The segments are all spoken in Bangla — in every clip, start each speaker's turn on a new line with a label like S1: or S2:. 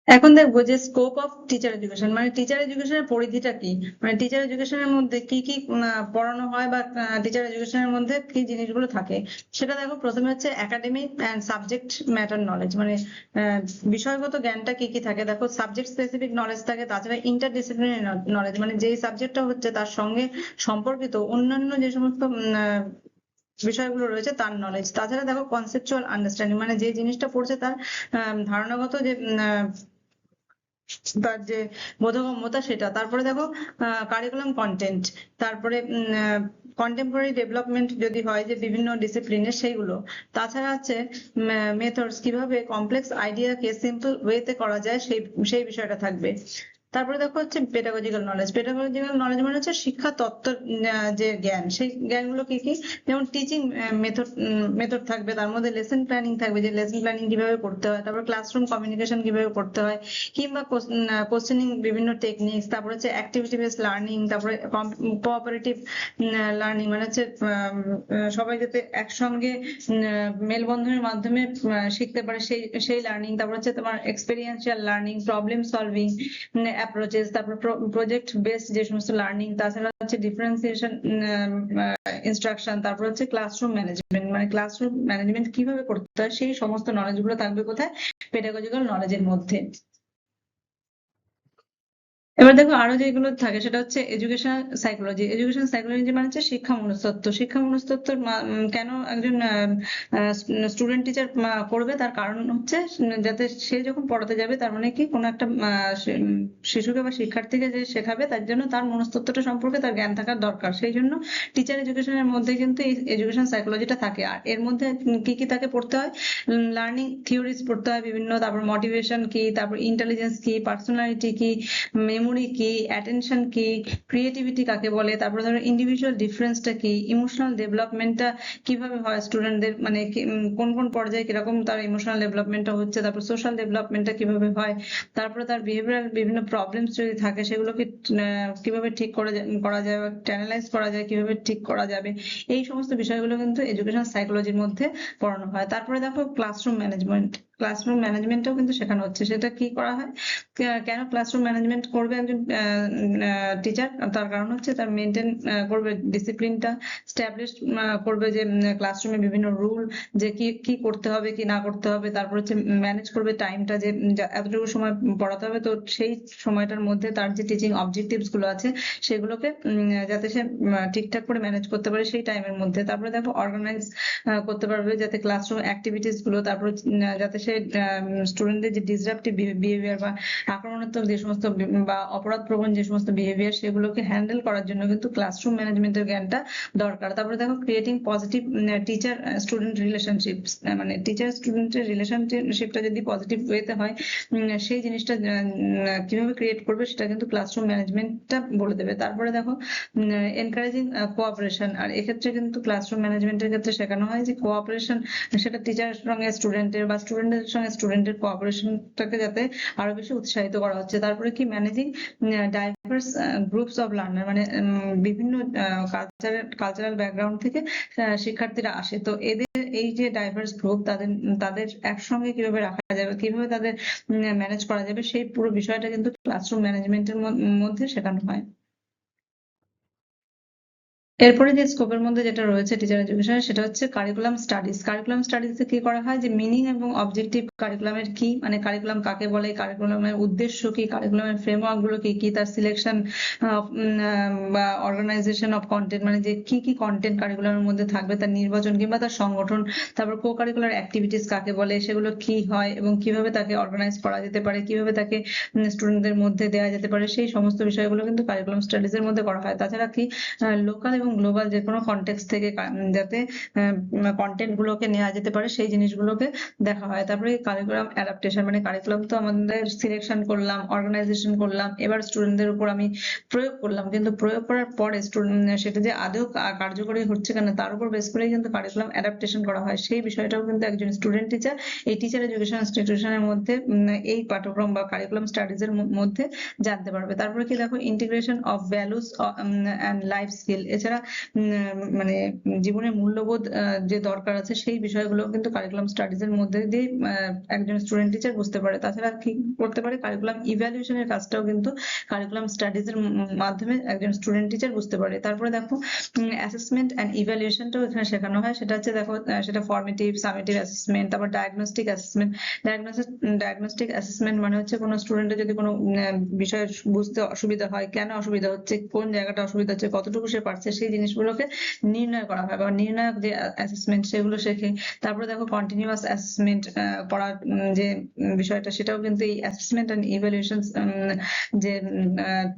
S1: এখন দেখবো যে স্কোপ অফ টিচার এডুকেশন, মানে টিচার এডুকেশনের পরিধিটা কি, মানে টিচার এডুকেশনের মধ্যে কি কি পড়ানো হয় বা টিচার এডুকেশনের মধ্যে কি জিনিসগুলো থাকে সেটা দেখো। প্রথমে হচ্ছে academic and subject matter knowledge, মানে বিষয়গত জ্ঞানটা কি কি থাকে দেখো। সাবজেক্ট স্পেসিফিক নলেজ থাকে, তাছাড়া ইন্টারডিসিপ্লিনারি নলেজ, মানে যেই সাবজেক্টটা হচ্ছে তার সঙ্গে সম্পর্কিত অন্যান্য যে সমস্ত বিষয়গুলো রয়েছে তার নলেজ। তাছাড়া দেখো কনসেপচুয়াল আন্ডারস্ট্যান্ডিং, মানে যে জিনিসটা পড়ছে তার ধারণাগত যে তার যে বোধগম্যতা সেটা। তারপরে দেখো কারিকুলাম কন্টেন্ট, তারপরে কন্টেম্পোরারি ডেভেলপমেন্ট যদি হয় যে বিভিন্ন ডিসিপ্লিনের সেইগুলো। তাছাড়া হচ্ছে মেথডস, কিভাবে কমপ্লেক্স আইডিয়াকে সিম্পল ওয়েতে করা যায় সেই সেই বিষয়টা থাকবে। তারপরে দেখো হচ্ছে পেডাগজিক্যাল নলেজ। পেডাগজিক্যাল নলেজ মানে হচ্ছে শিক্ষা তত্ত্ব যে জ্ঞান, সেই জ্ঞানগুলো কি কি, যেমন টিচিং মেথড মেথড থাকবে, তার মধ্যে লেসন প্ল্যানিং থাকবে, যে লেসন প্ল্যানিং কিভাবে করতে হয়, তারপর ক্লাসরুম কমিউনিকেশন কিভাবে করতে হয়, কিংবা কোশ্চেনিং বিভিন্ন টেকনিক্স, তারপর হচ্ছে অ্যাক্টিভিটি বেসড লার্নিং, তারপরে কোঅপারেটিভ লার্নিং, মানে হচ্ছে সবাই যাতে একসঙ্গে মেলবন্ধনের মাধ্যমে শিখতে পারে সেই সেই লার্নিং। তারপর হচ্ছে তোমার experiential learning, problem solving approaches, তারপর প্রজেক্ট বেসড যে সমস্ত লার্নিং। তাছাড়া হচ্ছে ডিফারেন্সিয়েশন ইনস্ট্রাকশন, তারপর হচ্ছে ক্লাসরুম ম্যানেজমেন্ট, মানে ক্লাসরুম ম্যানেজমেন্ট কিভাবে করতে হয় সেই সমস্ত নলেজ গুলো থাকবে কোথায়, পেডাগজিক্যাল নলেজের মধ্যে। এবার দেখো আরো যেগুলো থাকে সেটা হচ্ছে এডুকেশন সাইকোলজি। এডুকেশন সাইকোলজি মানে হচ্ছে শিক্ষা মনস্তত্ত্ব। শিক্ষা মনস্তত্ত্ব কেন একজন স্টুডেন্ট টিচার করবে, তার কারণ হচ্ছে যাতে সে যখন পড়াতে যাবে তার মানে কি কোনো একটা শিশুকে বা শিক্ষার্থীকে যে শেখাবে তার জন্য তার মনস্তত্ত্বটা সম্পর্কে তার জ্ঞান থাকার দরকার। সেই জন্য টিচার এডুকেশনের মধ্যে কিন্তু এই এডুকেশন সাইকোলজিটা থাকে। আর এর মধ্যে কি কি তাকে পড়তে হয়, লার্নিং থিওরিজ পড়তে হয় বিভিন্ন, তারপর মোটিভেশন কি, তারপর ইন্টেলিজেন্স কি, পার্সোনালিটি কি, মেমোরি কি, অ্যাটেনশন কি, ক্রিয়েটিভিটি কাকে বলে, তারপরে ধরো ইন্ডিভিজুয়াল ডিফারেন্সটা কি, ইমোশনাল ডেভেলপমেন্টটা কিভাবে হয় স্টুডেন্টদের, মানে কোন কোন পর্যায়ে কিরকম তার ইমোশনাল ডেভেলপমেন্টটা হচ্ছে, তারপর সোশ্যাল ডেভেলপমেন্টটা কিভাবে হয়, তারপরে তার বিহেভিয়ারাল বিভিন্ন প্রবলেমস যদি থাকে সেগুলোকে কিভাবে ঠিক করা যায় বা অ্যানালাইজ করা যায়, কিভাবে ঠিক করা যাবে, এই সমস্ত বিষয়গুলো কিন্তু এডুকেশন সাইকোলজির মধ্যে পড়ানো হয়। তারপরে দেখো ক্লাসরুম ম্যানেজমেন্ট। ক্লাসরুম ম্যানেজমেন্টও কিন্তু শেখানো হচ্ছে। সেটা কি করা হয়, কেন ক্লাসরুম ম্যানেজমেন্ট করবে একজন টিচার, তার কারণ হচ্ছে তার মেনটেন করবে ডিসিপ্লিনটা, স্ট্যাবলিশ করবে যে ক্লাসরুমে বিভিন্ন রুল, যে কি কি করতে হবে কি না করতে হবে, তারপর হচ্ছে ম্যানেজ করবে টাইমটা, যে এতটুকু সময় পড়াতে হবে, তো সেই সময়টার মধ্যে তার যে টিচিং অবজেক্টিভস গুলো আছে সেগুলোকে যাতে সে ঠিকঠাক করে ম্যানেজ করতে পারে সেই টাইমের মধ্যে। তারপরে দেখো অর্গানাইজ করতে পারবে যাতে ক্লাসরুম অ্যাক্টিভিটিস গুলো, তারপর যাতে সে স্টুডেন্টদের যে ডিসরাপটিভ বিহেভিয়ার বা আক্রমণাত্মক যে সমস্ত বা অপরাধ প্রবণ যে সমস্ত বিহেভিয়ার সেগুলোকে হ্যান্ডেল করার জন্য কিন্তু ক্লাসরুম ম্যানেজমেন্টের জ্ঞানটা দরকার। তারপরে দেখো creating positive teacher student relationship, মানে টিচার স্টুডেন্টের রিলেশনশিপটা যদি পজিটিভ ওয়েতে হয় সেই জিনিসটা কিভাবে ক্রিয়েট করবে সেটা কিন্তু ক্লাসরুম ম্যানেজমেন্টটা বলে দেবে। তারপরে দেখো এনকারেজিং কোঅপারেশন, আর এক্ষেত্রে কিন্তু ক্লাসরুম ম্যানেজমেন্টের ক্ষেত্রে শেখানো হয় যে কোঅপারেশন, সেটা টিচারের সঙ্গে স্টুডেন্টের বা স্টুডেন্টের সঙ্গে স্টুডেন্টের কোঅপারেশনটাকে যাতে আরো বেশি উৎসাহিত করা হচ্ছে। তারপরে কি managing diverse groups of learner, মানে বিভিন্ন কালচারাল ব্যাকগ্রাউন্ড থেকে শিক্ষার্থীরা আসে, তো এদের এই যে ডাইভার্স গ্রুপ তাদের তাদের একসঙ্গে কিভাবে রাখা যাবে, কিভাবে তাদের ম্যানেজ করা যাবে, সেই পুরো বিষয়টা কিন্তু ক্লাসরুম ম্যানেজমেন্টের মধ্যে শেখানো হয়। এরপরে যে স্কোপের মধ্যে যেটা রয়েছে টিচার এডুকেশন সেটা হচ্ছে কারিকুলাম স্টাডিজ। কারিকুলাম স্টাডিজে কি করা হয়, যে মিনিং এবং অবজেক্টিভ কারিকুলামের কি, মানে কারিকুলাম কাকে বলে, কারিকুলামের উদ্দেশ্য কি, কারিকুলামের ফ্রেমওয়ার্ক গুলো কি কি, তার সিলেকশন বা অর্গানাইজেশন অফ কন্টেন্ট, মানে যে কি কি কন্টেন্ট কারিকুলামের মধ্যে থাকবে তার নির্বাচন কিংবা তার সংগঠন, তারপর কো কারিকুলার অ্যাক্টিভিটিস কাকে বলে, সেগুলো কি হয় এবং কিভাবে তাকে অর্গানাইজ করা যেতে পারে, কিভাবে তাকে স্টুডেন্টদের মধ্যে দেওয়া যেতে পারে, সেই সমস্ত বিষয়গুলো কিন্তু কারিকুলাম স্টাডিজ এর মধ্যে করা হয়। তাছাড়া কি লোকাল এবং গ্লোবাল যে কোনো কনটেক্সট থেকে যাতে কন্টেন্ট গুলোকে নেওয়া যেতে পারে সেই জিনিসগুলোকে দেখা হয়। তারপরে কারিকুলাম অ্যাডাপ্টেশন, মানে কারিকুলাম তো আমাদের সিলেকশন করলাম, অর্গানাইজেশন করলাম, এবার স্টুডেন্টদের উপর আমি প্রয়োগ করলাম, কিন্তু প্রয়োগ করার পরে সেটা যে আদৌ কার্যকরী হচ্ছে কিনা তার উপর বেস করেই কিন্তু কারিকুলাম অ্যাডাপ্টেশন করা হয়। সেই বিষয়টাও কিন্তু একজন স্টুডেন্ট টিচার এই টিচার এডুকেশন ইনস্টিটিউশনের মধ্যে এই পাঠ্যক্রম বা কারিকুলাম স্টাডিজ এর মধ্যে জানতে পারবে। তারপরে কি দেখো integration of values and life skill, এছাড়া মানে জীবনের মূল্যবোধ যে দরকার আছে সেই বিষয়গুলো কিন্তু কারিকুলাম স্টাডিজ এর মধ্যে দিয়ে একজন স্টুডেন্ট টিচার বুঝতে পারে। তাছাড়া কি করতে পারে, কারিকুলাম ইভ্যালুয়েশনের কাজটাও কিন্তু কারিকুলাম স্টাডিজ এর মাধ্যমে একজন স্টুডেন্ট টিচার বুঝতে পারে। তারপরে দেখো অ্যাসেসমেন্ট এন্ড ইভ্যালুয়েশনটাও এখানে শেখানো হয়। সেটা হচ্ছে দেখো সেটা ফর্মেটিভ, সামেটিভ অ্যাসেসমেন্ট, তারপর ডায়াগনস্টিক অ্যাসেসমেন্ট। ডায়াগনস্টিক অ্যাসেসমেন্ট মানে হচ্ছে কোনো স্টুডেন্টের যদি কোনো বিষয় বুঝতে অসুবিধা হয়, কেন অসুবিধা হচ্ছে, কোন জায়গাটা অসুবিধা হচ্ছে, কতটুকু সে পারছে, সেই জিনিসগুলোকে নির্ণয় করা হয় বা নির্ণায়ক যে অ্যাসেসমেন্ট সেগুলো শেখে। তারপরে দেখো কন্টিনিউয়াস অ্যাসেসমেন্ট করার যে বিষয়টা, সেটাও কিন্তু এই অ্যাসেসমেন্ট এন্ড ইভ্যালুয়েশন যে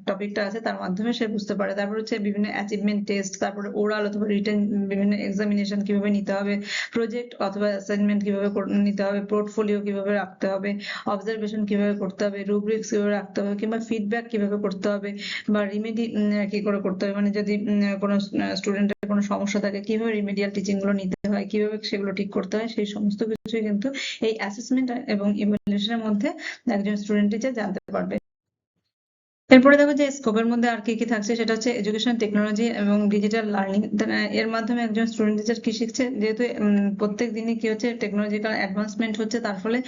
S1: টপিকটা আছে তার মাধ্যমে সে বুঝতে পারে। তারপর হচ্ছে বিভিন্ন অ্যাচিভমেন্ট টেস্ট, তারপরে ওরাল অথবা রিটেন বিভিন্ন এক্সামিনেশন কিভাবে নিতে হবে, প্রজেক্ট অথবা অ্যাসাইনমেন্ট কিভাবে নিতে হবে, পোর্টফোলিও কিভাবে রাখতে হবে, অবজারভেশন কিভাবে করতে হবে, রুব্রিক্স কিভাবে রাখতে হবে, কিংবা ফিডব্যাক কিভাবে করতে হবে, বা রিমেডি কি করে করতে হবে, মানে যদি কোনো স্টুডেন্টের কোনো সমস্যা থাকে কিভাবে রিমেডিয়াল টিচিং গুলো নিতে হয়, কিভাবে সেগুলো ঠিক করতে হয়, সেই সমস্ত কিছুই কিন্তু এই অ্যাসেসমেন্ট এবং ইভ্যালুয়েশনের মধ্যে একজন স্টুডেন্ট টিচার জানতে পারবে। এরপরে দেখো যে স্কোপের মধ্যে আর কি কি থাকছে, সেটা হচ্ছে এডুকেশন টেকনোলজি এবং ডিজিটাল লার্নিং। এর মাধ্যমে একজন স্টুডেন্ট টিচার কি শিখছে, যেহেতু প্রত্যেক দিনই কি হচ্ছে টেকনোলজিক্যাল অ্যাডভান্সমেন্ট হচ্ছে, তার ফলে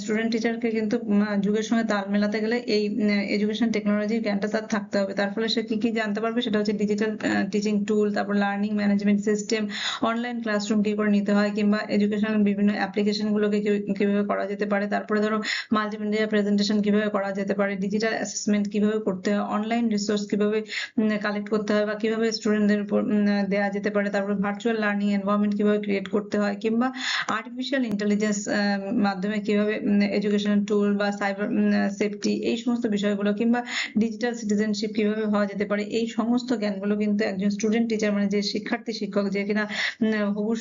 S1: স্টুডেন্ট টিচারকে কিন্তু যুগের সঙ্গে তাল মেলাতে গেলে এই এডুকেশন টেকনোলজির জ্ঞানটা তার থাকতে হবে। তার ফলে সে কি কি জানতে পারবে, সেটা হচ্ছে ডিজিটাল টিচিং টুল, তারপর learning management system, online classroom কি করে নিতে হয়, কিংবা এডুকেশনাল বিভিন্ন অ্যাপ্লিকেশন গুলোকে কিভাবে করা যেতে পারে। তারপরে ধরো মাল্টিমিডিয়া প্রেজেন্টেশন কিভাবে করা যেতে পারে, ডিজিটাল অ্যাসেসমেন্ট কিভাবে করতে হয়, অনলাইন রিসোর্স কিভাবে কালেক্ট করতে হয় বা কিভাবে স্টুডেন্টদের উপর দেওয়া যেতে পারে, তারপর ভার্চুয়াল লার্নিং এনভায়রনমেন্ট কিভাবে ক্রিয়েট করতে হয়, কিংবা আর্টিফিশিয়াল ইন্টেলিজেন্স মাধ্যমে কিভাবে এডুকেশনাল টুল বা সাইবার সেফটি এই সমস্ত বিষয়গুলো, কিংবা ডিজিটাল সিটিজেনশিপ কিভাবে হওয়া যেতে পারে, এই সমস্ত জ্ঞানগুলো কিন্তু একজন স্টুডেন্ট টিচার মানে যে শিক্ষার্থী শিক্ষক, যে কিনা হবু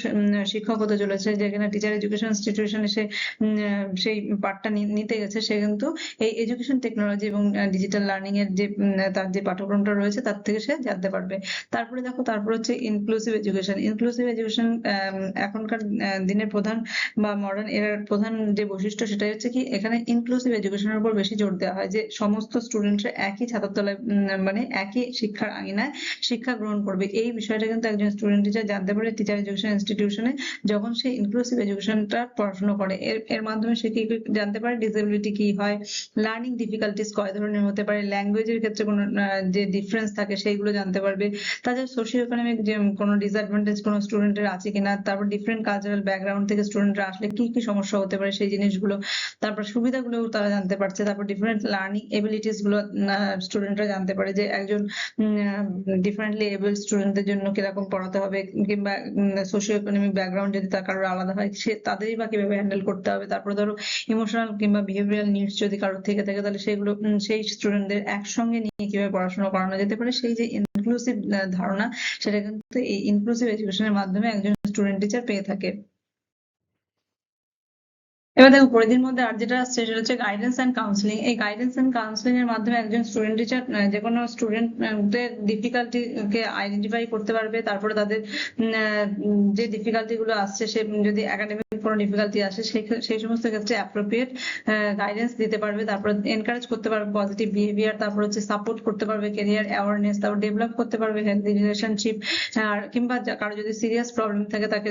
S1: শিক্ষক হতে চলেছে, যে কিনা টিচার এডুকেশন ইনস্টিটিউশনে সে সেই পাঠটা নিতে গেছে, সে কিন্তু এই এডুকেশন টেকনোলজি এবং ডিজিটাল লার্নিং এর যে তার যে পাঠ্যক্রমটা রয়েছে তার থেকে সে জানতে পারবে। তারপরে দেখো তারপর হচ্ছে ইনক্লুসিভ এডুকেশন। ইনক্লুসিভ এডুকেশন এখনকার দিনের প্রধান বা মডার্ন এরার প্রধান যে বৈশিষ্ট্য, সেটাই হচ্ছে কি এখানে ইনক্লুসিভ এডুকেশনের উপর বেশি জোর দেওয়া হয়, যে সমস্ত স্টুডেন্টরা একই ছাতার তলায় মানে একই শিক্ষার আঙিনায় শিক্ষা গ্রহণ করবে। এই বিষয়টা কিন্তু একজন স্টুডেন্ট টিচার জানতে পারে টিচার এডুকেশন ইনস্টিটিউশনে যখন সে ইনক্লুসিভ এডুকেশনটা পড়াশোনা করে। এর মাধ্যমে সে কি জানতে পারে, ডিসেবিলিটি কি হয়, লার্নিং ডিফিকাল্টিস কয় ধরনের হতে পারে, ল্যাঙ্গুয়েজের ক্ষেত্রে কোনো যে ডিফারেন্স থাকে সেইগুলো জানতে পারবে। তাছাড়া সোশিও ইকোনমিক যে কোনো ডিসঅ্যাডভান্টেজ কোনো স্টুডেন্টের আছে কিনা, তারপর ডিফারেন্ট কালচারাল ব্যাকগ্রাউন্ড থেকে স্টুডেন্টরা আসলে কি কি সমস্যা হতে পারে সেই জিনিসগুলো, তারপর সুবিধাগুলো তারা জানতে পারছে। তারপর ডিফারেন্ট লার্নিং এবিলিটিস গুলো স্টুডেন্টরা জানতে পারে, যে একজন ডিফারেন্টলি এবল স্টুডেন্টদের জন্য কিরকম পড়াতে হবে, কিংবা সোশিও ইকোনমিক ব্যাকগ্রাউন্ড যদি তার কারোর আলাদা হয় সে তাদেরই বা কিভাবে হ্যান্ডেল করতে হবে। তারপরে ধরো ইমোশনাল কিংবা বিহেভিয়ারাল নিডস যদি কারোর থেকে থাকে, তাহলে সেগুলো সেই স্টুডেন্টদের একসঙ্গে নিয়ে কিভাবে পড়াশোনা করানো যেতে পারে, সেই যে ইনক্লুসিভ ধারণা, সেটা কিন্তু এই ইনক্লুসিভ এডুকেশনের মাধ্যমে একজন স্টুডেন্ট টিচার পেয়ে থাকে। এবার দেখো পরিধির মধ্যে আর যেটা আসছে সেটা হচ্ছে গাইডেন্স এন্ড কাউন্সিলিং। এই গাইডেন্স এন্ড কাউন্সিলিং এর মাধ্যমে একজন স্টুডেন্ট টিচার যে কোনো স্টুডেন্টদের ডিফিকাল্টি কে আইডেন্টিফাই করতে পারবে। তারপরে তাদের যে ডিফিকাল্টি গুলো আসছে, সে যদি একাডেমিক কোনো ডিফিকাল্টি আসে সেই সমস্ত ক্ষেত্রে অ্যাপ্রোপ্রিয়েট গাইডেন্স দিতে পারবে। তারপর এনকারেজ করতে পারবে পজিটিভ বিহেভিয়ার, তারপর হচ্ছে সাপোর্ট করতে পারবে ক্যারিয়ার অ্যাওয়ারনেস, তারপর ডেভেলপ করতে পারবে হেলদি রিলেশনশিপ, আর কিংবা কারো যদি সিরিয়াস প্রবলেম থাকে তাকে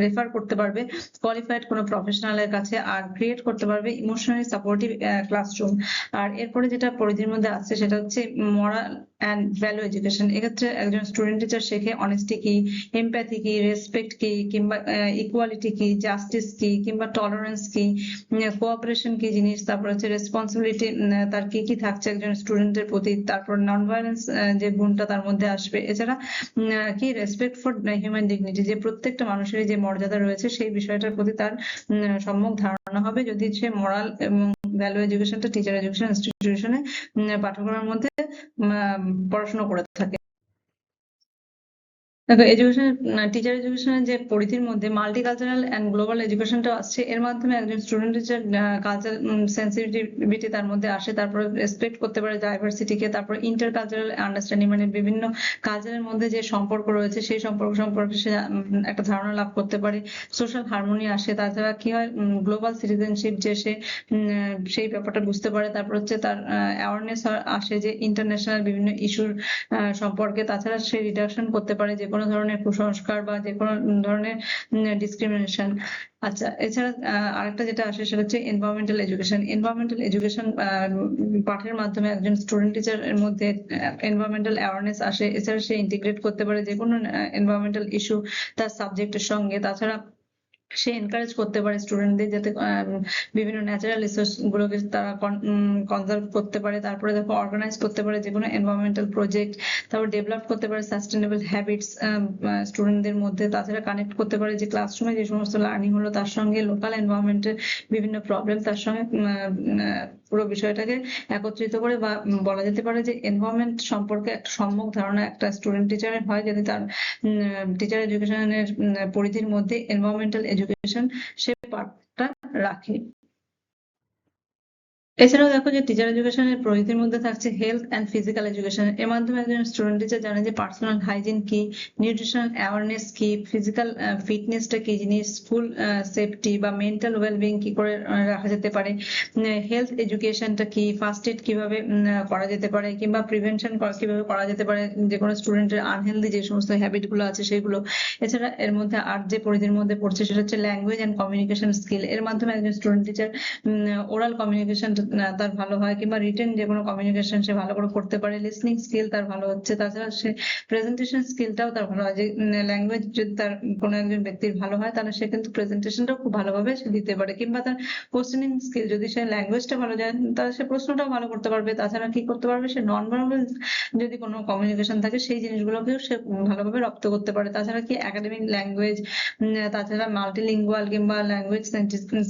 S1: রেফার করতে পারবে কোয়ালিফাইড কোনো প্রফেশনালের কাছে, আর ক্রিয়েট করতে পারবে ইমোশনালি সাপোর্টিভ ক্লাসরুম। আর এরপরে যেটা পরিধির মধ্যে আসছে সেটা হচ্ছে মরাল এন্ড ভ্যালু এডুকেশন। এক্ষেত্রে একজন স্টুডেন্ট টিচার শেখে অনেস্টি কি, এমপ্যাথি কি, রেসপেক্ট কি, কিংবা ইকুয়ালিটি কি, জাস্টিস কি, কিংবা টলারেন্স কি, কোঅপারেশন কি জিনিস, তারপর হচ্ছে রেসপন্সিবিলিটি তার কি কি থাকছে একজন স্টুডেন্টের প্রতি, তারপর নন ভায়োলেন্স যে গুণটা তার মধ্যে আসবে। এছাড়া কি রেসপেক্ট ফর হিউম্যান ডিগনিটি, যে প্রত্যেকটা মানুষের যে মর্যাদা রয়েছে সেই বিষয়টার প্রতি তার সম্যক ধারণা হবে যদি সে মোরাল এবং ভ্যালু এডুকেশনটা টিচার এডুকেশন ইনস্টিটিউশনে পাঠ্যক্রমের মধ্যে পড়াশোনা করে থাকে। দেখো এডুকেশন, টিচার এডুকেশনের যে পরিধির মধ্যে মাল্টিকালচারাল অ্যান্ড গ্লোবাল এডুকেশনটা আসছে, এর মাধ্যমে একজন স্টুডেন্ট টিচার কালচার সেন্সিটিভিটি তার মধ্যে আসে, তারপরে রেসপেক্ট করতে পারে ডাইভার্সিটিকে, তারপর ইন্টার কালচারাল আন্ডারস্ট্যান্ডিং মানে বিভিন্ন কালচারের মধ্যে যে সম্পর্ক রয়েছে সেই সম্পর্ক সম্পর্কে সে একটা ধারণা লাভ করতে পারে, সোশ্যাল হারমোনি আসে। তাছাড়া কি হয়, গ্লোবাল সিটিজেনশিপ যে সে সেই ব্যাপারটা বুঝতে পারে। তারপর হচ্ছে তার অ্যাওয়ারনেস আসে যে ইন্টারন্যাশনাল বিভিন্ন ইস্যুর সম্পর্কে। তাছাড়া সে রিডাকশন করতে পারে যে কোনো ধরনের কুসংস্কার বা যে কোনো ধরনের ডিসক্রিমিনেশন। আচ্ছা, এছাড়া আরেকটা যেটা আসে সেটা হচ্ছে এনভায়রনমেন্টাল এডুকেশন। এনভায়রনমেন্টাল এডুকেশন পাঠের মাধ্যমে একজন স্টুডেন্ট টিচার এর মধ্যে এনভায়রনমেন্টাল অ্যাওয়ারনেস আসে। এছাড়া সে ইন্টিগ্রেট করতে পারে যে কোনো এনভায়রনমেন্টাল ইস্যু তার সাবজেক্টের সঙ্গে। তাছাড়া সে এনকারেজ করতে পারে স্টুডেন্টদের যাতে বিভিন্ন ন্যাচারাল রিসোর্স গুলোকে তারা কনজার্ভ করতে পারে। তারপরে দেখো অর্গানাইজ করতে পারে যে কোনো এনভায়রনমেন্টাল প্রজেক্ট। তারপর ডেভেলপ করতে পারে সাস্টেনেবল হ্যাবিটস স্টুডেন্টদের মধ্যে। তাছাড়া কানেক্ট করতে পারে যে ক্লাসরুমে যে সমস্ত লার্নিং হলো তার সঙ্গে লোকাল এনভায়রনমেন্টের বিভিন্ন প্রবলেম তার সঙ্গে পুরো বিষয়টাকে একত্রিত করে, বা বলা যেতে পারে যে এনভায়রনমেন্ট সম্পর্কে একটা সম্যক ধারণা একটা স্টুডেন্ট টিচারের হয় যদি তার টিচার এডুকেশনের পরিধির মধ্যে এনভায়রনমেন্টাল এডুকেশন সে পার্টটা রাখে। এছাড়াও দেখো যে টিচার এডুকেশনের পরিধির মধ্যে থাকছে হেলথ অ্যান্ড ফিজিক্যাল এডুকেশন। এর মাধ্যমে একজন স্টুডেন্ট টিচার জানে যে পার্সোনাল হাইজিন কি, নিউট্রিশনাল অ্যাওয়ারনেস কি, ফিজিক্যাল ফিটনেসটা কি জিনিস, স্কুল সেফটি বা মেন্টাল ওয়েলবিং কি করে রাখা যেতে পারে, হেলথ এডুকেশনটা কি, ফার্স্ট এড কিভাবে করা যেতে পারে, কিংবা প্রিভেনশন কিভাবে করা যেতে পারে যে কোনো স্টুডেন্টের আনহেলদি যে সমস্ত হ্যাবিট গুলো আছে সেগুলো। এছাড়া এর মধ্যে আর যে পরিধির মধ্যে পড়ছে সেটা হচ্ছে ল্যাঙ্গুয়েজ অ্যান্ড কমিউনিকেশন স্কিল। এর মাধ্যমে একজন স্টুডেন্ট টিচার ওরাল কমিউনিকেশন তার ভালো হয়, কিংবা রিটেন যে কোনো কমিউনিকেশন সে ভালো করে করতে পারে, লিসনিং স্কিল তার ভালো হচ্ছে। তাছাড়া সে প্রেজেন্টেশন স্কিলটাও তার ভালো হয়, যে ল্যাঙ্গুয়েজ যদি তার কোনো একজন ব্যক্তির ভালো হয় তাহলে সে কিন্তু প্রেজেন্টেশনটাও খুব ভালোভাবে সে দিতে পারে। কিংবা তার কোশ্চেনিং স্কিল যদি সে ল্যাঙ্গুয়েজটা ভালো যায় তাহলে সে প্রশ্নটাও ভালো করতে পারবে। তাছাড়া কি করতে পারবে, সে নন ভার্বাল যদি কোনো কমিউনিকেশন থাকে সেই জিনিসগুলোকেও সে ভালোভাবে রপ্ত করতে পারে। তাছাড়া কি একাডেমিক ল্যাঙ্গুয়েজ, তাছাড়া মাল্টিলিঙ্গুয়াল কিংবা ল্যাঙ্গুয়েজ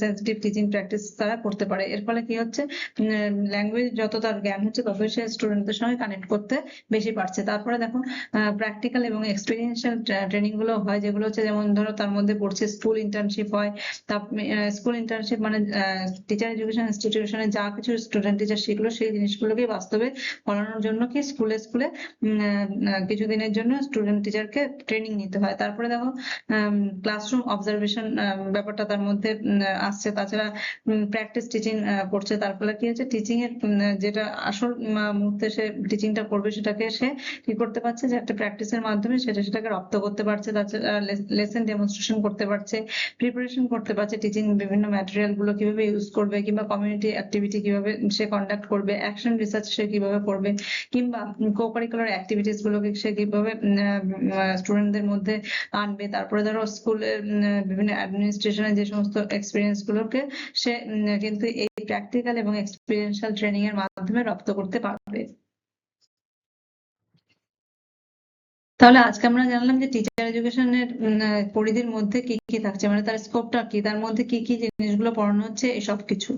S1: সেন্সিটিভ টিচিং প্র্যাকটিস তারা করতে পারে। এর ফলে কি হচ্ছে, ল্যাঙ্গুয়েজ যত তার জ্ঞান হচ্ছে ততই সে স্টুডেন্টদের সঙ্গে কানেক্ট করতে বেশি পারছে। তারপরে দেখো প্র্যাকটিক্যাল এবং এক্সপিরিয়েন্সিয়াল ট্রেনিং গুলো হয়, যেগুলো হচ্ছে যেমন ধরো তার মধ্যে পড়ছে স্কুল ইন্টার্নশিপ হয়। স্কুল ইন্টার্নশিপ মানে টিচার এডুকেশন ইনস্টিটিউশনে যা কিছু স্টুডেন্ট টিচার শিখলো সেই জিনিসগুলোকে বাস্তবে ফলানোর জন্য কি স্কুলে স্কুলে কিছুদিনের জন্য স্টুডেন্ট টিচারকে ট্রেনিং নিতে হয়। তারপরে দেখো ক্লাসরুম অবজারভেশন ব্যাপারটা তার মধ্যে আসছে। তাছাড়া প্র্যাকটিস টিচিং করছে। তার ফলে কি হচ্ছে, টিচিং এর যেটা আসল মুহূর্তে সে টিচিংটা করবে সেটাকে সে কি করতে পারছে, যে একটা প্র্যাকটিসের মাধ্যমে সেটাকে রপ্ত করতে পারছে। তাছাড়া লেসন ডেমনস্ট্রেশন করতে পারছে, প্রিপারেশন করতে পারছে, টিচিং বিভিন্ন ম্যাটেরিয়াল গুলো কিভাবে ইউজ করবে, কিংবা কমিউনিটি অ্যাক্টিভিটি কিভাবে সে কন্ডাক্ট করবে, অ্যাকশন রিসার্চ সে কিভাবে করবে, কিংবা কো-কারিকুলার অ্যাক্টিভিটিস গুলোকে সে কিভাবে স্টুডেন্টদের মধ্যে আনবে। তারপরে ধরো স্কুলের বিভিন্ন অ্যাডমিনিস্ট্রেশনের যে সমস্ত এক্সপিরিয়েন্স গুলোকে সে কিন্তু এই প্র্যাকটিক্যাল এবং এক্সপিরিয়েন্সিয়াল ট্রেনিং এর মাধ্যমে রপ্ত করতে পারবে। তাহলে আজকে আমরা জানলাম যে টিচার এডুকেশনের পরিধির মধ্যে কি কি থাকছে, মানে তার স্কোপটা কি, তার মধ্যে কি কি জিনিসগুলো পড়ানো হচ্ছে, এই সব কিছু।